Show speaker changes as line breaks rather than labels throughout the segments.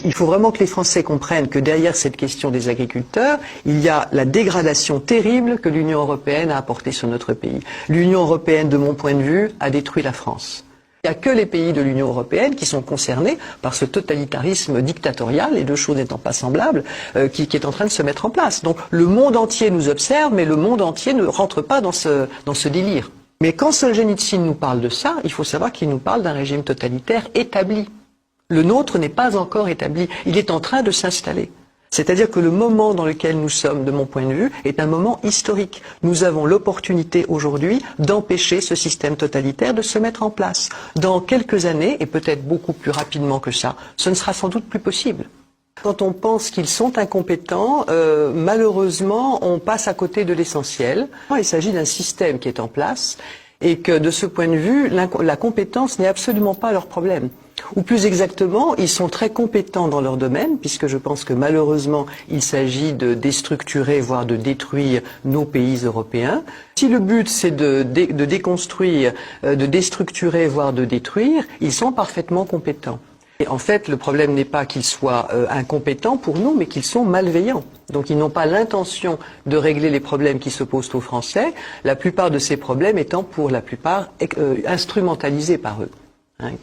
Il faut vraiment que les Français comprennent que derrière cette question des agriculteurs, il y a la dégradation terrible que l'Union européenne a apportée sur notre pays. L'Union européenne, de mon point de vue, a détruit la France. Il n'y a que les pays de l'Union européenne qui sont concernés par ce totalitarisme dictatorial, les deux choses n'étant pas semblables, qui est en train de se mettre en place. Donc le monde entier nous observe, mais le monde entier ne rentre pas dans ce délire. Mais quand Solzhenitsyn nous parle de ça, il faut savoir qu'il nous parle d'un régime totalitaire établi. Le nôtre n'est pas encore établi, il est en train de s'installer. C'est-à-dire que le moment dans lequel nous sommes, de mon point de vue, est un moment historique. Nous avons l'opportunité aujourd'hui d'empêcher ce système totalitaire de se mettre en place. Dans quelques années, et peut-être beaucoup plus rapidement que ça, ce ne sera sans doute plus possible. Quand on pense qu'ils sont incompétents, malheureusement, on passe à côté de l'essentiel. Il s'agit d'un système qui est en place et que, de ce point de vue, la compétence n'est absolument pas leur problème. Ou plus exactement, ils sont très compétents dans leur domaine, puisque je pense que malheureusement, il s'agit de déstructurer, voire de détruire nos pays européens. Si le but c'est de déconstruire, de déstructurer, voire de détruire, ils sont parfaitement compétents. Et en fait, le problème n'est pas qu'ils soient incompétents pour nous, mais qu'ils sont malveillants. Donc ils n'ont pas l'intention de régler les problèmes qui se posent aux Français, la plupart de ces problèmes étant pour la plupart instrumentalisés par eux.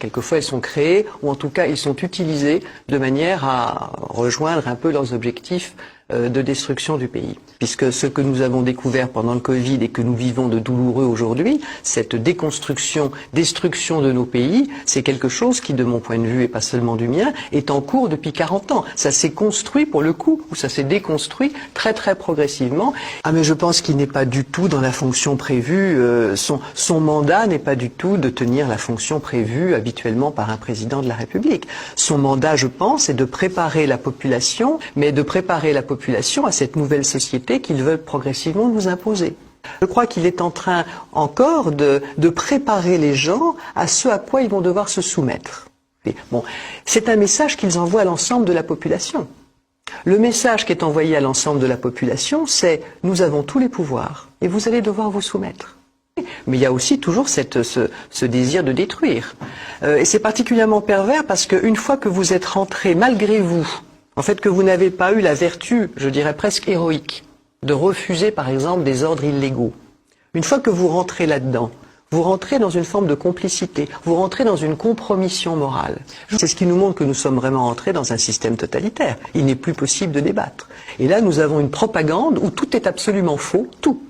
Quelquefois, ils sont créés, ou en tout cas, ils sont utilisés de manière à rejoindre un peu leurs objectifs de destruction du pays. Puisque ce que nous avons découvert pendant le Covid et que nous vivons de douloureux aujourd'hui, cette déconstruction, destruction de nos pays, c'est quelque chose qui, de mon point de vue, et pas seulement du mien, est en cours depuis 40 ans. Ça s'est construit pour le coup, ou ça s'est déconstruit très très progressivement. Ah mais je pense qu'il n'est pas du tout dans la fonction prévue, son mandat n'est pas du tout de tenir la fonction prévue habituellement par un président de la République. Son mandat, je pense, est de préparer la population, mais de préparer la population à cette nouvelle société qu'ils veulent progressivement nous imposer. Je crois qu'il est en train encore de préparer les gens à ce à quoi ils vont devoir se soumettre. Bon, c'est un message qu'ils envoient à l'ensemble de la population. Le message qui est envoyé à l'ensemble de la population, c'est « nous avons tous les pouvoirs et vous allez devoir vous soumettre ». Mais il y a aussi toujours ce désir de détruire. Et c'est particulièrement pervers parce qu'une fois que vous êtes rentré malgré vous, en fait, que vous n'avez pas eu la vertu, je dirais presque héroïque, de refuser par exemple des ordres illégaux. Une fois que vous rentrez là-dedans, vous rentrez dans une forme de complicité, vous rentrez dans une compromission morale. C'est ce qui nous montre que nous sommes vraiment entrés dans un système totalitaire. Il n'est plus possible de débattre. Et là, nous avons une propagande où tout est absolument faux, tout.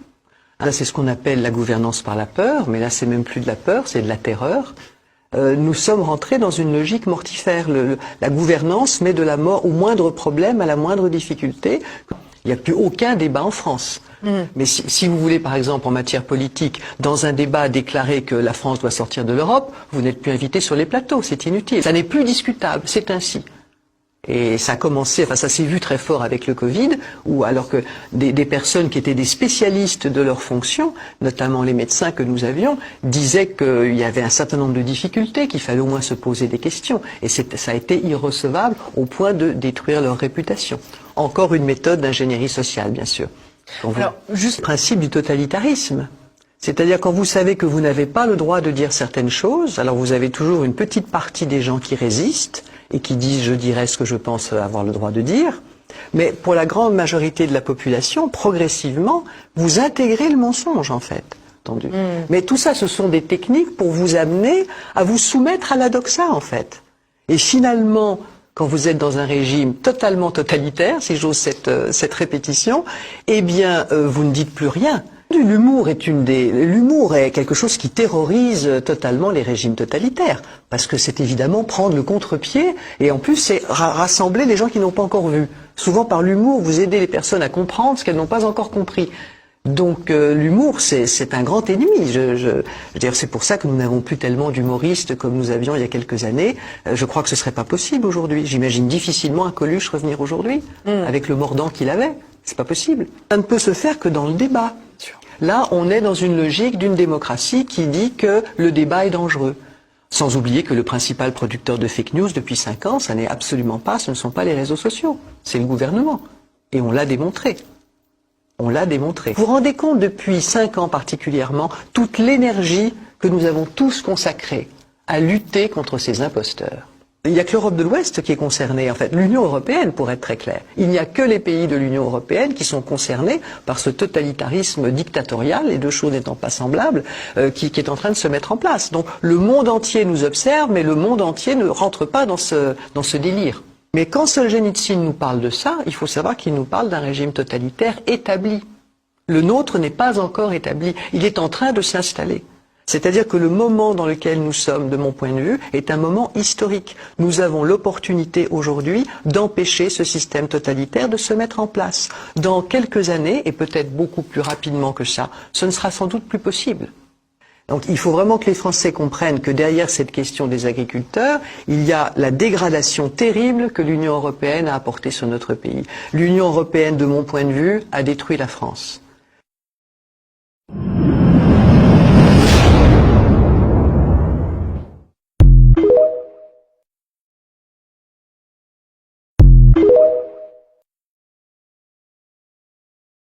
Là, c'est ce qu'on appelle la gouvernance par la peur, mais là, c'est même plus de la peur, c'est de la terreur. Nous sommes rentrés dans une logique mortifère. La gouvernance met de la mort au moindre problème, à la moindre difficulté. Il n'y a plus aucun débat en France. Mais si vous voulez, par exemple, en matière politique, dans un débat déclarer que la France doit sortir de l'Europe, vous n'êtes plus invité sur les plateaux, c'est inutile. Ça n'est plus discutable, c'est ainsi. Et ça a commencé, enfin ça s'est vu très fort avec le Covid, où alors que des personnes qui étaient des spécialistes de leur fonction, notamment les médecins que nous avions, disaient qu'il y avait un certain nombre de difficultés, qu'il fallait au moins se poser des questions. Et ça a été irrecevable au point de détruire leur réputation. Encore une méthode d'ingénierie sociale, bien sûr. Alors, juste le principe du totalitarisme. C'est-à-dire quand vous savez que vous n'avez pas le droit de dire certaines choses, alors vous avez toujours une petite partie des gens qui résistent et qui disent « je dirai ce que je pense avoir le droit de dire », mais pour la grande majorité de la population, progressivement, vous intégrez le mensonge en fait. Entendu. Mais tout ça, ce sont des techniques pour vous amener à vous soumettre à la doxa en fait. Et finalement, quand vous êtes dans un régime totalement totalitaire, si j'ose cette répétition, eh bien vous ne dites plus rien. L'humour est quelque chose qui terrorise totalement les régimes totalitaires, parce que c'est évidemment prendre le contre-pied, et en plus c'est rassembler les gens qui n'ont pas encore vu. Souvent par l'humour, vous aidez les personnes à comprendre ce qu'elles n'ont pas encore compris. Donc l'humour, c'est un grand ennemi. Je veux dire, c'est pour ça que nous n'avons plus tellement d'humoristes comme nous avions il y a quelques années. Je crois que ce serait pas possible aujourd'hui. J'imagine difficilement un Coluche revenir aujourd'hui, avec le mordant qu'il avait. C'est pas possible. Ça ne peut se faire que dans le débat. Là, on est dans une logique d'une démocratie qui dit que le débat est dangereux. Sans oublier que le principal producteur de fake news depuis 5 ans, ça n'est absolument pas, ce ne sont pas les réseaux sociaux, c'est le gouvernement. Et on l'a démontré. On l'a démontré. Vous vous rendez compte depuis 5 ans particulièrement, toute l'énergie que nous avons tous consacrée à lutter contre ces imposteurs. Il n'y a que l'Europe de l'Ouest qui est concernée, en fait. L'Union européenne, pour être très clair. Il n'y a que les pays de l'Union européenne qui sont concernés par ce totalitarisme dictatorial, les deux choses n'étant pas semblables, qui est en train de se mettre en place. Donc le monde entier nous observe, mais le monde entier ne rentre pas dans ce délire. Mais quand Solzhenitsyn nous parle de ça, il faut savoir qu'il nous parle d'un régime totalitaire établi. Le nôtre n'est pas encore établi. Il est en train de s'installer. C'est-à-dire que le moment dans lequel nous sommes, de mon point de vue, est un moment historique. Nous avons l'opportunité aujourd'hui d'empêcher ce système totalitaire de se mettre en place. Dans quelques années, et peut-être beaucoup plus rapidement que ça, ce ne sera sans doute plus possible. Donc il faut vraiment que les Français comprennent que derrière cette question des agriculteurs, il y a la dégradation terrible que l'Union européenne a apportée sur notre pays. L'Union européenne, de mon point de vue, a détruit la France.